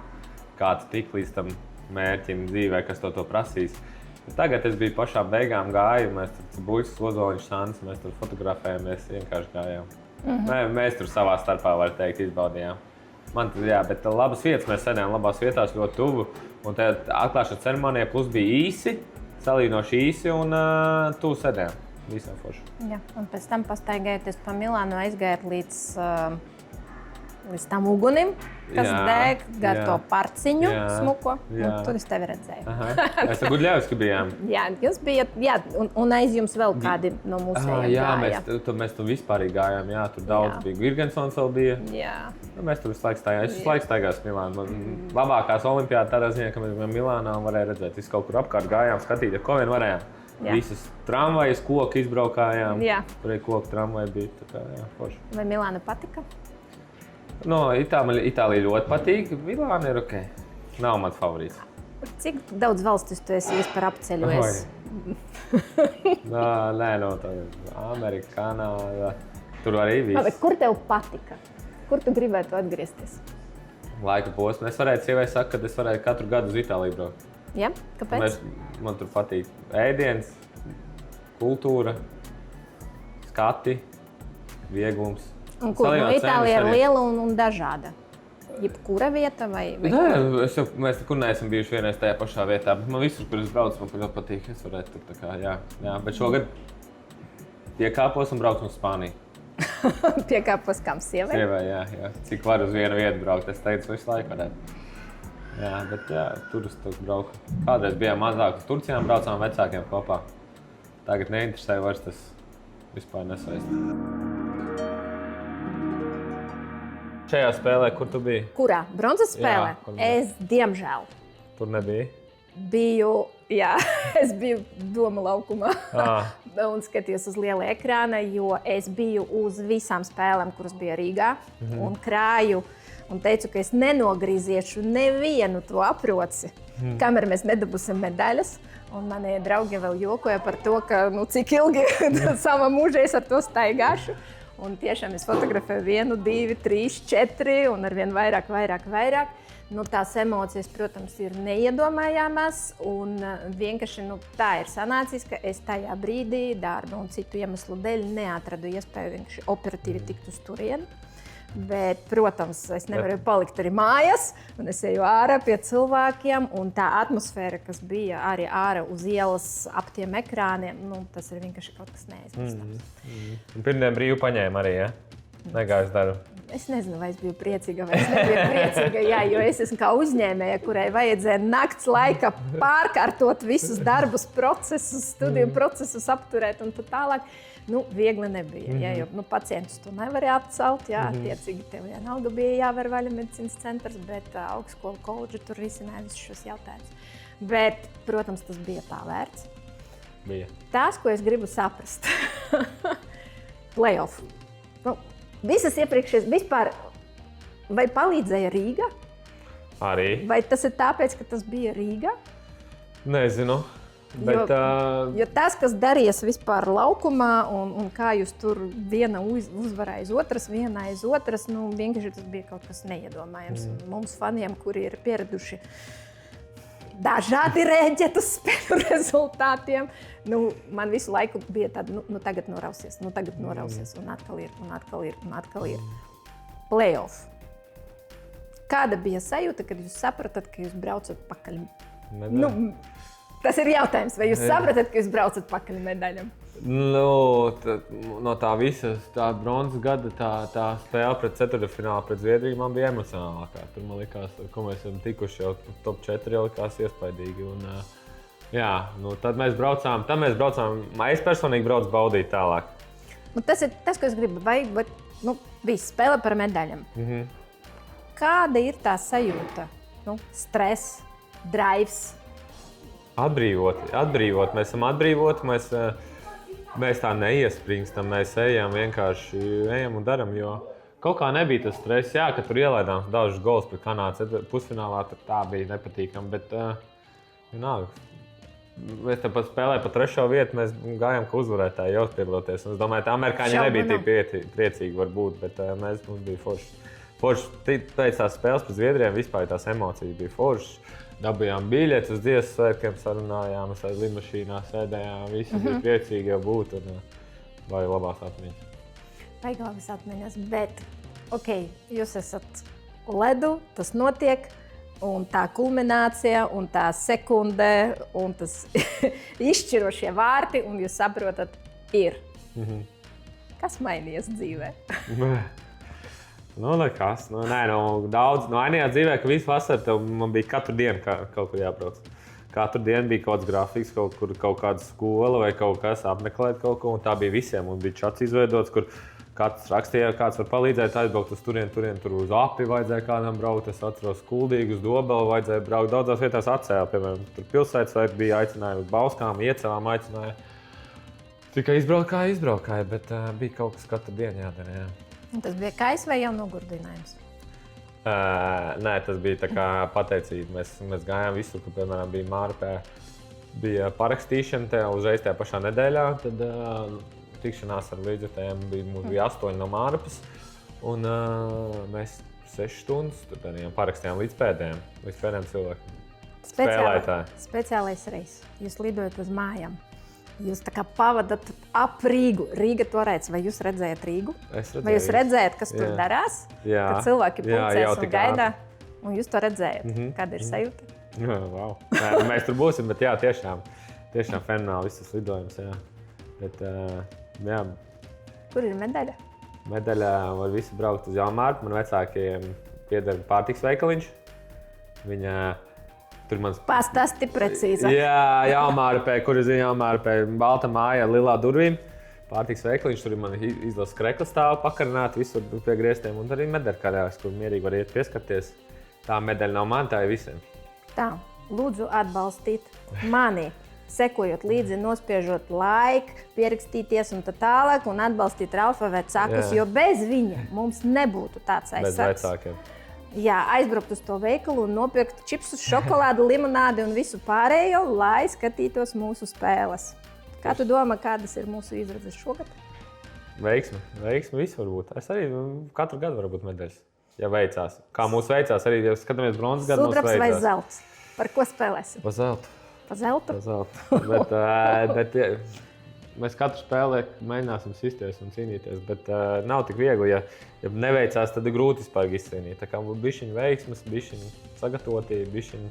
kāds tik līdz tam mērķim dzīvē, kas to prasīs. Tagad es biju pašā beigām gāju, mēs tur Buļs, Lozoliņš, Sans, mēs tur fotografējamies, vienkārši gājām. Mēs tur savā starpā, var teikt, izbaudījām. Bet labas vietas, mēs sēdējām labās vietās, ļoti tuvu. Un tā atklāšanas ceremonija plus bija īsi, salīdzinoši īsi un tuvu sēdējām. Visam forši. Jā, un pēc tam pastaigājoties pa Milānu aizgājāt līdz līdz tam ugunim, kas deg, gar to parciņu smuko. Tur es tevi redzēju. Mēs ar Gudļevski bijām. Jā, jūs bijat, un aiz jums vēl kādi no mūsējiem gāja. Mēs tur vispārīgi gājām, tur daudz bija. Virgensons vēl bija. Jā. Mēs tur visu laiku staigājām. Es visu laiku staigāju Milānu. Labākās olimpiādas tādā ziņā, ka mēs bijām Milānā un varēja redzēt, visu kaut kur apkārt gājām, skatīt, ko vien varējām. Visas tramvajas, koki izbraukājām. Tur arī koku tramvaji bija. Tā kā, forši. Vai Milāna patika? No, Itālija ļoti patīk. Milāna ir ok. Nav mans favorīts. Cik daudz valstis tu esi vispār apceļojies? Nē, Amerika, Kanāda. Tur arī viss. Kur tev patika? Kur tu gribētu atgriezties? Laika posms. Es varētu sievai sakt, ka es varētu katru gadu uz Itāliju braukt. Ja? Kāpēc? Man tur patīk ēdiens, kultūra, skati, vieglums. Un kur no Itālija ir liela un dažāda? Jebkura vieta vai? Nē, mēs nekur neesam bijuši vienreiz tajā pašā vietā, bet man visur, kur es braucu, man ļoti patīk. Es varētu tur tā kā, jā. Bet šogad piekāpos un braucu uz Spāniju. Piekāpos kam sievai? Sievai, jā. Cik var uz vienu vietu braukt, es teicu, visu laiku varētu. Jā, bet tur es braucu. Kādreiz bijām mazāk uz Turcijām, braucām vecākiem kopā. Tagad neinteresēja vairs tas vispār nesaist. Šajā spēlē, kur tu biji? Kurā? Bronzas spēlē? Es, diemžēl. Tur nebija? Es biju Doma laukumā un skatījos uz liela ekrāna, jo es biju uz visām spēlēm, kuras bija Rīgā un krāju un teicu, ka es nenogrīziešu nevienu to aproci, kamēr mēs nedabūsim medaļas. Un manie draugi vēl jokoja par to, ka cik ilgi savā mūžā es ar to staigāšu. Un tiešām es fotografēju 1, 2, 3, 4 un arvien vairāk. Tās emocijas, protams, ir neiedomājāmas. Un vienkārši tā ir sanācis, ka es tajā brīdī darba un citu iemeslu dēļ neatradu iespēju vienkārši operatīvi tikt uz turieni. Bet, protams, es nevarēju palikt arī mājās, un es eju ārā pie cilvēkiem, un tā atmosfēra, kas bija arī ārā uz ielas ap tiem ekrāniem, tas ir vienkārši kaut kas neaizmirstams. Pirmdien brīvu paņēma arī, ja? Negājis darbu. Es nezinu, vai es biju priecīga, vai es nebiju priecīga, jo es esmu kā uzņēmēja, kurai vajadzēja nakts laika pārkārtot visus darbus, procesus, studiju procesus apturēt un tā tālāk. Viegli nebija, jo pacientus tu nevari atcelt, attiecīgi tev vienalga bija jāver vaļa medicīnas centrs, bet augstskolu koledži tur risināja visus šos jautājumus. Bet, protams, tas bija tā vērts. Bija. Tas, ko es gribu saprast, playoff. Visas iepriekšējās vispār, vai palīdzēja Rīga? Arī. Vai tas ir tāpēc, ka tas bija Rīga? Nezinu. Bet, jo tas, kas darījās vispār laukumā, un kā jūs tur viena uzvarēja aiz otras, viena aiz otras, vienkārši tas bija kaut kas neiedomājams. Mums faniem, kuri ir pieraduši dažādi rēģēt uz spēļu rezultātiem, man visu laiku bija tāda, tagad norausies, un atkal ir. Playoff. Kāda bija sajūta, kad jūs sapratat, ka jūs braucat pakaļ? Tas ir jautājums, vai jūs sapratat, ka jūs braucat pakaļ medaļam? No tā visa bronzas gada tā spēle pret ceturtfinālu pret Zviedriju man bija emocionālākā. Tur man likās, ko mēs esam tikuši jau top 4, jau likās iespaidīgi. Un, tad mēs braucām, es personīgi braucu baudīt tālāk. Tas ir tas, ko es gribu, vai viss spēle par medaļam. Kāda ir tā sajūta? Stress, drives? Atbrīvot. Mēs esam atbrīvoti, mēs tā neiespringstam, mēs vienkārši ejam un daram, jo kaut kā nebija tas stress. Jā, ka tur ielaidām dažus gols pret Kanādu pusfinālā, tā bija nepatīkami, bet vienalga. Mēs te pat spēlējām pa 3. vietu, mēs gājām, ka uzvarētāji jau piedaloties. Es domāju, ka amerikāņi nebija tik priecīgi varbūt, bet mums bija forši. Pēc tās spēles pret Zviedrijiem vispār tās emocijas bija foršas. Dabījām biļetes uz Dievas svētkiem, sarunājām, mēs lidmašīnā sēdējām, visi bija priecīgi jau būt un vai labās atmiņas. Vajag labas atmiņas, bet, jūs esat ledu, tas notiek, un tā kulminācija, un tā sekunde, un tas izšķirošie vārti, un jūs saprotat, ir. Kas mainījies dzīvē? Nu, nekas. Daudz. Ainajā dzīvē, ka visu vasaru man bija katru dienu kaut kur jābrauc. Katru dienu bija kaut kāds grafiks, kaut kāda skola vai kaut kas apmeklēt kaut ko. Un tā bija visiem. Un bija čats izveidots, kur katrs rakstīja, kāds var palīdzēt aizbraukt uz turien, tur uz api vajadzēja kādam braukt. Es atceros, Kuldīgi uz Dobeli vajadzēja braukt. Daudzās vietās atcēla, piemēram, tur pilsētas bija aicinājumi uz Bauskām, Iecavām aicināja. Tikai izbraukāja, bet bija kaut kas katru dienu jādara. Jā. Un tas bija kais vai jau nogurdinājums? Nē, tas bija tā kā pateicība. Mēs gājām visur, kur, piemēram, bija Mārpē, bija parakstīšana uzreiz tajā pašā nedēļā. Tad tikšanās ar līdzekļiem mums bija 8 no Mārpes. Un mēs 6 stundas tur parakstījām līdz pēdējiem cilvēkiem. Speciālais reis. Jūs lidojat uz mājām. Jūs tā kā pavadat ap Rīgu. Rīga toreiz, vai jūs redzējat Rīgu? Es redzēju. Vai jūs redzējat, kas tur darās? Jā. Kad cilvēki pulcēs un gaidā, un jūs to redzējat. Kāda ir sajūta? Wow. Nē, mēs tur būsim, bet jā, tiešām fenomenāli viss tas lidojums. Jā. Bet, jā. Kur ir medaļa? Medaļā var visi braukt uz Jāmārpu. Man vecākiem pieder pārtiks veikaliņš. Viņa tur mans Pastāsti precīzi. Jā, Jāmārpē, kur ir Jāmārpē, balta māja ar lilā durvīm. Pārtiks veikaliņš, tur ir man izlases krekla stāva pakarināti, visur pie griestiem. Un arī medaļkarājās, kur mierīgi var iet pieskarties. Tā medaļa nav man, tā ir visiem. Tā, lūdzu atbalstīt mani, sekojot līdzi, nospiežot like, pierakstīties un tā tālāk, un atbalstīt Ralfa vecākus, jo bez viņa mums nebūtu tāds aizsargs. Bez vecākiem. Jā, aizbraukt uz to veikalu un nopirkt čipsus, šokolādi, limonādi un visu pārējo, lai skatītos mūsu spēles. Kā tu domā, kādas ir mūsu izredzes šogad? Veiksme, viss var būt. Es arī katru gadu varu būt medaļas, ja veicās. Kā mums veicās, arī ja skatāmies bronzas gadu, mums veicās. Sudrabs vai zelts? Par ko spēlēsim? Pa zeltu. Pa zeltu? Pa zeltu. bet mēs katru spēlē mēģināsim sisties un cīnīties, bet nav tik viegli. Ja neveicās, tad ir grūti vispār izcīnīt. Tā kā bišķiņ veiksmes, bišķiņ sagatavotība, bišķiņ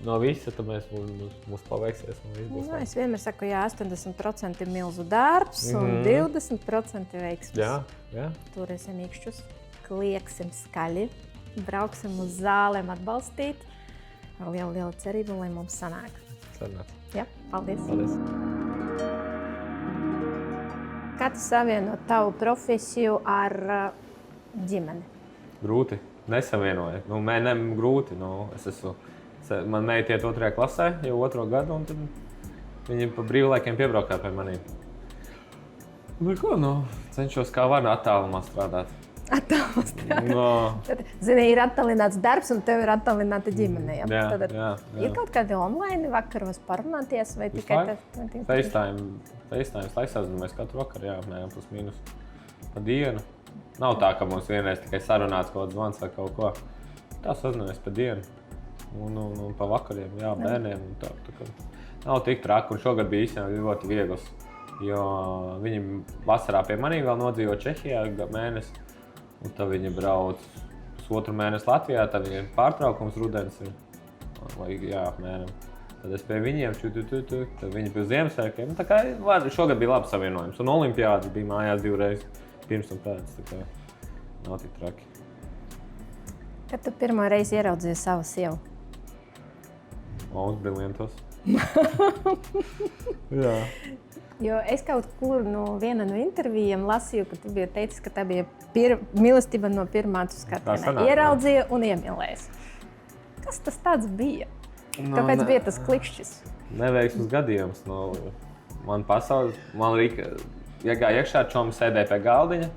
no visa, tad mums paveiksies un viss būs. Es vienmēr saku, jā, 80% ir milzu darbs un 20% veiksmes. Jā. Turēsim īkšķus, klieksim skaļi, brauksim uz zālēm atbalstīt. Liela cerība, lai mums sanāk. Sanāk. Jā, paldies. Paldies. Kā tu savieno tavu profesiju ar ģimeni? Grūti. Nesavienoju. Grūti. Man meita iet 2. klasē, jau 2. gadu, un tad viņi pa brīvlaikiem piebraukā pie maniem. Cenšos kā var attālumā strādāt. Zini, ir attālināts darbs, un tev ir attālināta ģimene. Jā. Ir kaut kādi online vakaros parunāties, vai tikai FaceTime sazinamies katru vakaru, apmēram plus mīnus pa dienu. Nav tā, ka mums vienreiz tikai sarunāts kaut kāds zvans vai kaut ko. Tā sazinamies pa dienu un pa vakariem, bērniem. Tā nav tik traki, un šogad bija īstenībā ļoti viegls, jo viņi vasarā pie manī vēl nodzīvo Čehijā mēnesi. Un tad viņi brauc pusotru mēnesi Latvijā, tad viņiem pārtraukums rudens ir. Apmēram. Tad es pie viņiem, tad viņi pie Ziemassvētkiem. Tā kā šogad bija labs savienojums. Un olimpiādas bija mājās 2 reizes pirms un pēc. Tā kā nav tik traki. Kad tu pirmo reizi ieraudzīji savu sievu? Uz Brilliantos. Jā. Jo es kaut kur viena no intervijām lasīju, ka tu biji teicis, ka tā bija mīlestība no pirmā skatiena. Ieraudzīja un iemīlējies. Kas tas tāds bija? Kāpēc bija tas klikšķis? Neveiksmes gadījums. Man iegāja iekšā, čomi sēdēja pie galdiņa.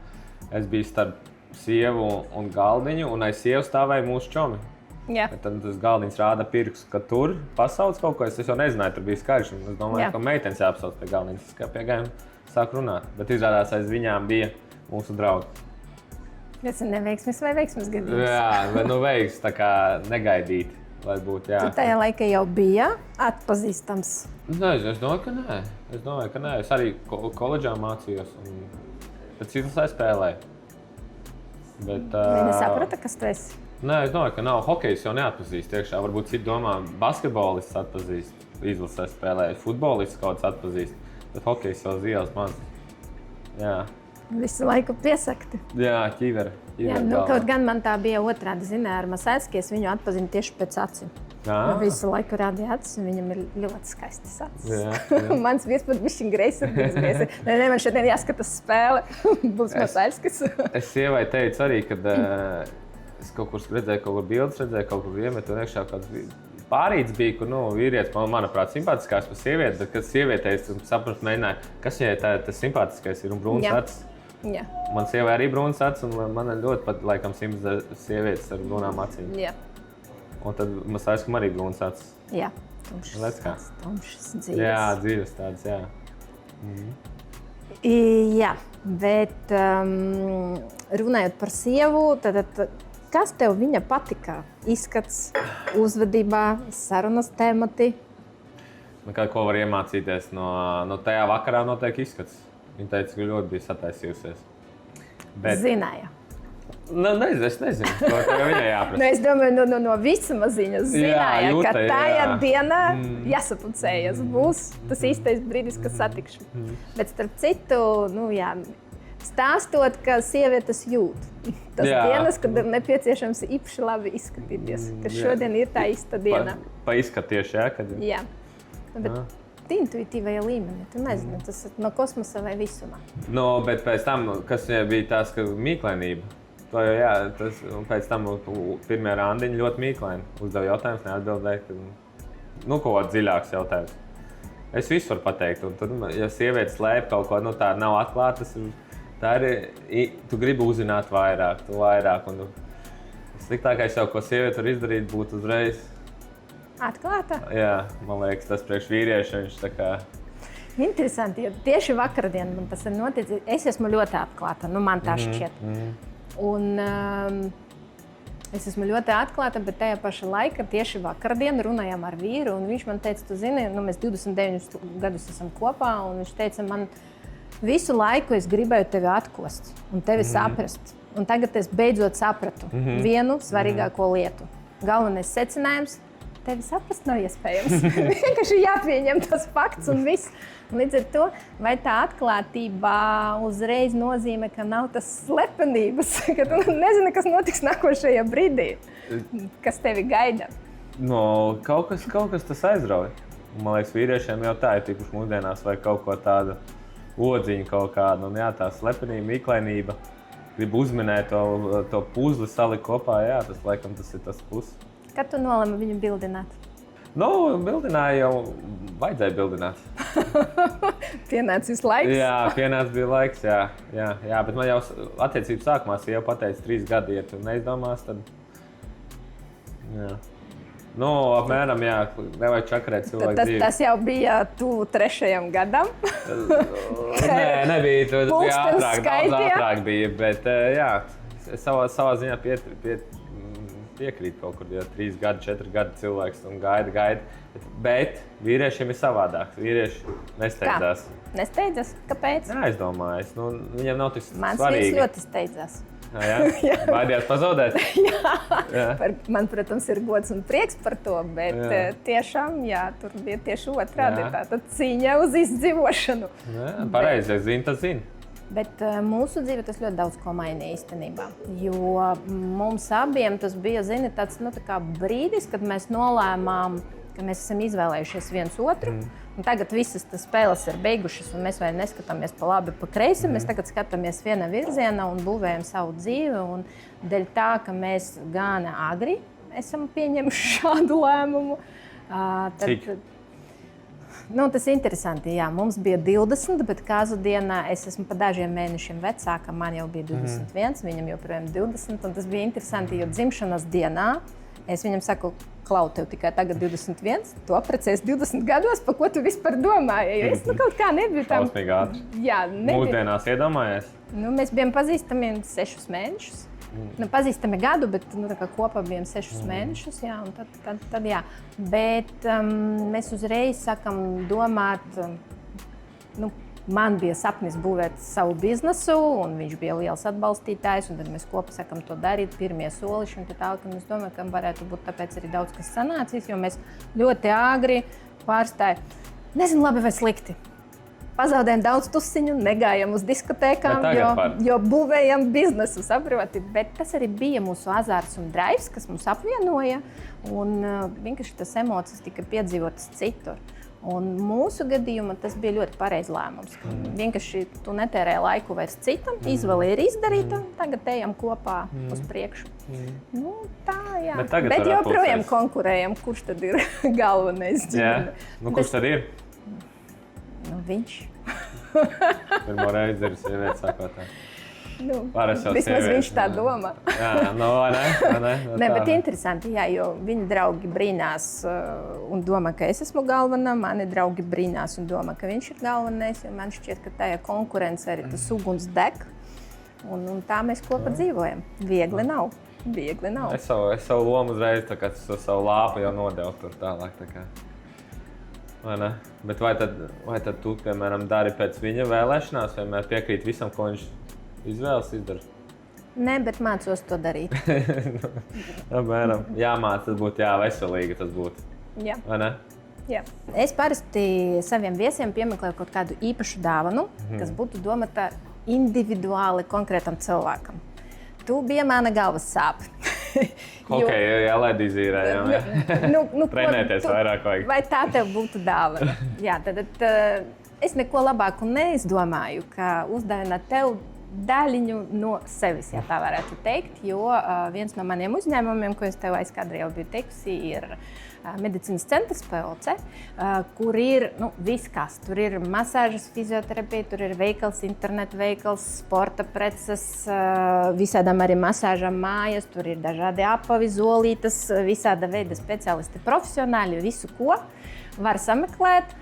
Es biju starp sievu un galdiņu, un aiz sievu stāvēja mūsu čomi. Tad tas galdiņš rāda pirkstu, ka tur pasauc kaut ko. Es jau nezināju, tur bija skaļš. Es domāju, ka meitenes jāapsauc pie galdiņas. Es kā piegājām, sāku runāt. Bet izrādās aiz viņām bija mūsu draugi. Tas ir neveiksmes vai veiksmes gadījums? Jā, bet veiksmes tā kā negaidīt. Tu tajā laikā jau bija atpazīstams? Es domāju, ka nē. Es arī koledžā mācījos un pēc izlasē spēlēju. Viņa saprata, kas tu esi? Nē, es domāju, ka nav. Hokejs jau neatpazīst iekšā. Varbūt citi domā, basketbolists atpazīst, izlasē spēlēja, futbolists kaut kāds atpazīst. Bet hokejs jau uz ielas maz. Jā. Visu laiku piesakti. Jā, ķivere. Jā, kaut gan man tā bija otrādi, ar Masēski, es viņu atpazinu tieši pēc acīm. Visu laiku rādīja acis, un viņam ir ļoti skaistas acis. Jā. Mans vīrs pat bišķiņ greizsirdīgs. Man šodien jāskatās spēle. Būs Masēskis. Es sievai teicu arī, kad es kaut kur redzēju, kaut kur bildes redzēju, kaut kur iemetu un iekšā kāds pārīts bija, kur vīrietis, manuprāt, simpātiskās par sievieti, bet kad sievietei es saprast mēģināju, kas viņai tas simpātiskais ir un brūns acis. Jā. Man sievai arī brūns acis, un man ļoti pat laikam sievietes ar brūnām acīm. Jā. Un tad Masēskam arī brūns acis. Jā, tumšas dzīves. Jā, dzīves tādas, jā. Jā, bet runājot par sievu, tad kas tev viņa patika? Izskats, uzvedībā, sarunas temati? Ko var iemācīties no tajā vakarā noteikti izskats. Viņa teica, ka ļoti bija sataisījusies. Zināja? Es nezinu, ko viņai jāprasa. Es domāju, no visa maziņa zināja, ka tajā dienā jāsapucējas. Būs tas īstais brīdis, kad satikšu. Bet starp citu, stāstot, ka sievietes jūt. Tas dienas, kad ir nepieciešams īpaši labi izskatīties. Ka šodien ir tā īsta diena. Pa izskatu tieši, kad ir? Jā. Bet intuitīvajā līmenī. Tu nezini, tas ir no kosmosa vai visumā. Bet pēc tam, kas bija tās, ka mīklainība. Pēc tam pirmie randiņi ļoti mīklaini. Uzdev jautājumus, neatbildēja. Kaut kāds dziļāks jautājums. Es visu varu pateikt. Un tad, ja sievietes slēp kaut ko, tā nav atklāta, tā ir, tu gribi uzzināt vairāk. Un sliktākais jau, ko sieviete var izdarīt, būtu uzreiz atklāta? Jā, man liekas, tas priekš vīrieša viņš tā kā... Interesanti, jo tieši vakardien man tas ir noticis. Es esmu ļoti atklāta, man tā šķiet. Un es esmu ļoti atklāta, bet tajā pašā laikā tieši vakardien runājām ar vīru, un viņš man teica, tu zini, mēs 29 gadus esam kopā, un viņš teica, man visu laiku es gribēju tevi atkost un tevi saprast. Un tagad es beidzot sapratu vienu svarīgāko lietu. Galvenais secinājums, tevi saprast nav iespējams. Vienkārši jāpieņem tas fakts un viss. Līdz ar to, vai tā atklātība uzreiz nozīmē, ka nav tas slepenības, ka tu nezini, kas notiks nākošajā brīdī, kas tevi gaida? Kaut kas tas aizrauj. Man liekas, vīriešiem jau tā ir tikuši mūsdienās vai kaut ko tādu odziņu kaut kādu. Un jā, tā slepenība, mīklainība, grib uzminēt to puzli salikt kopā, jā, tas laikam tas ir tas pluss. Kad tu nolemi viņu bildināt? Bildināja jau, vajadzēja bildināt. Pienācis laiks? Jā, pienācis bija laiks, jā, bet man jau attiecības sākumā sieva pateica 3 gadi, ja tu neizdomās, tad... Jā. Apmēram, jā, nevajag čakarēt cilvēku dzīvi. Tas jau bija tuvu 3. gadam? Nē, nebija, tas bija daudz ātrāk bija, bet jā, es savā ziņā piekrīt kaut kur, ja 3 gadi, 4 gadi cilvēks un gaida. Bet vīriešiem ir savādāks. Vīrieši nesteidzās. Kā? Nesteidzas? Kāpēc? Neaizdomājas. Viņam nav tik svarīgi. Mans vīrs ļoti steidzās. Jā? Baidījās pazaudēt? Jā. Man, protams, ir gods un prieks par to, bet tiešām, tur bija tieši otrādi. Tātad cīņa uz izdzīvošanu. Pareizi, ja zini, tas zini. Bet mūsu dzīve tas ļoti daudz ko mainīja īstenībā. Jo mums abiem tas bija, tāds tā kā brīdis, kad mēs nolēmām, ka mēs esam izvēlējušies viens otru. Un tagad visas tas spēles ir beigušas, un mēs vairs neskatāmies pa labi, pa kreisi. Mēs tagad skatāmies vienā virzienā un būvējam savu dzīvi. Un dēļ tā, ka mēs gana agri esam pieņēmuši šādu lēmumu. Cik? Tas ir interesanti. Jā, mums bija 20, bet kāzu dienā es esmu pa dažiem mēnešiem vecāka. Man jau bija 21, viņam joprojām 20. Un tas bija interesanti, jo dzimšanas dienā es viņam saku, Klau, tev tikai tagad 21, tu apprecējies 20 gados, pa ko tu vispār domāji? Jo es kaut kā nebiju tam... Šausmīgi ātri. Jā, nebiju. Mūsdienās iedomājies? Mēs bijām pazīstami 6 mēnešus. Pazīstami gadu, bet kopā bijām 6 mēnešus. Jā, un tad jā. Bet mēs uzreiz sākam domāt, man bija sapnis būvēt savu biznesu, un viņš bija liels atbalstītājs, un tad mēs kopā sākam to darīt, pirmie soliši, un tālāk, un es domāju, ka varētu būt tāpēc arī daudz kas sanācīs, jo mēs ļoti āgri pārstāja, nezinu labi vai slikti. pazaudējām daudz tusiņu, negājām uz diskotēkām, jo būvējām biznesu, saproti. Bet tas arī bija mūsu azarts un drives, kas mūs apvienoja. Un vienkārši tas emocijas tika piedzīvotas citur. Un mūsu gadījumā tas bija ļoti pareizs lēmums. Vienkārši tu netērēji laiku vairs citam, izvēle ir izdarīta, tagad ejam kopā uz priekšu. Nu, tā, jā. Bet joprojām konkurējam, kurš tad ir galvenais. Kurš tad ir? Nu, viņš. Pirmo reizi ir sieviete sakot tā. Vismaz viņš tā domā. vai ne? Bet interesanti, jo viņi draugi brīnās un domā, ka es esmu galvenā, mani draugi brīnās un domā, ka viņš ir galvenais, jo man šķiet, ka tajā konkurence arī tas uguns deg. Un tā mēs kopā dzīvojam. Viegli nav. Es savu lomu uzreiz, tā kā savu lāpu jau nodevu tur tālāk. Tā kā. Vai ne? Bet vai tad tu, piemēram, dari pēc viņa vēlēšanās, vienmēr piekrīt visam, ko viņš izvēles izdara? Nē, bet mācos to darīt. Apmēram. Jāmāc, tas būtu veselīgi, tas būtu. Jā. Vai ne? Jā. Es parasti saviem viesiem piemeklēju kaut kādu īpašu dāvanu, kas būtu domāta individuāli konkrētam cilvēkam. Tu bija mana galvas sāpe. Jālaid izīrē, jā. Trenēties vairāk vajag. Vai tā tev būtu dāvana? Jā, tad es neko labāku neizdomāju, kā uzdāvināt tev daļiņu no sevis, ja tā varētu teikt, jo viens no maniem uzņēmumiem, ko es tev aizkadrē jau biju teikusi, ir medicīnas centrs PLC, kur ir viss kas. Tur ir masāžas, fizioterapija, tur ir veikals, internetu veikals, sporta preces, visādām arī masāžām mājas, tur ir dažādi apavi, zolītas, visāda veida speciālisti, profesionāļi, visu ko var sameklēt,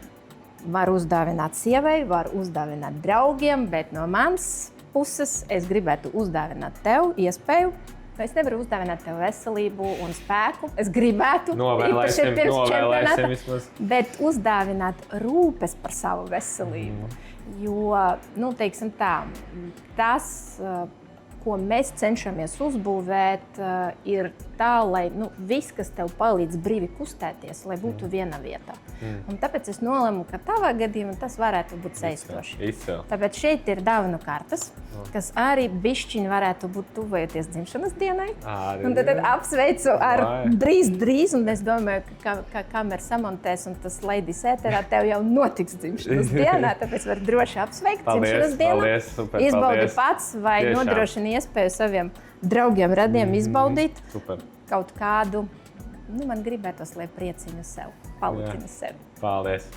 var uzdāvināt sievai, var uzdāvināt draugiem, bet no mans puses es gribētu uzdāvināt tev iespēju. Es nevaru uzdāvināt tev veselību un spēku. Es gribētu, īpaši pirms čempionāta, bet uzdāvināt rūpes par savu veselību. Jo, teiksim tā, tas, ko mēs cenšamies uzbūvēt, ir tā, lai viss, kas tev palīdz brīvi kustēties, lai būtu viena vietā. Un tāpēc es nolēmu, ka tavā gadījumā tas varētu būt saistoši. Tāpēc šeit ir dāvanu kartes, kas arī bišķiņi varētu būt tuvojoties dzimšanas dienai. Un tad apsveicu ar drīz, un es domāju, ka kamera samontēs un tas laidīs ēterā, tev jau notiks dzimšanas dienā, tāpēc var droši apsveikt dzimšanas dienu. Izbaudi pats vai nodrošini iespēju saviem draugiem, radiem izbaudīt kaut kādu. Man gribētos, lai priecina sev, palikina sev. Paldies!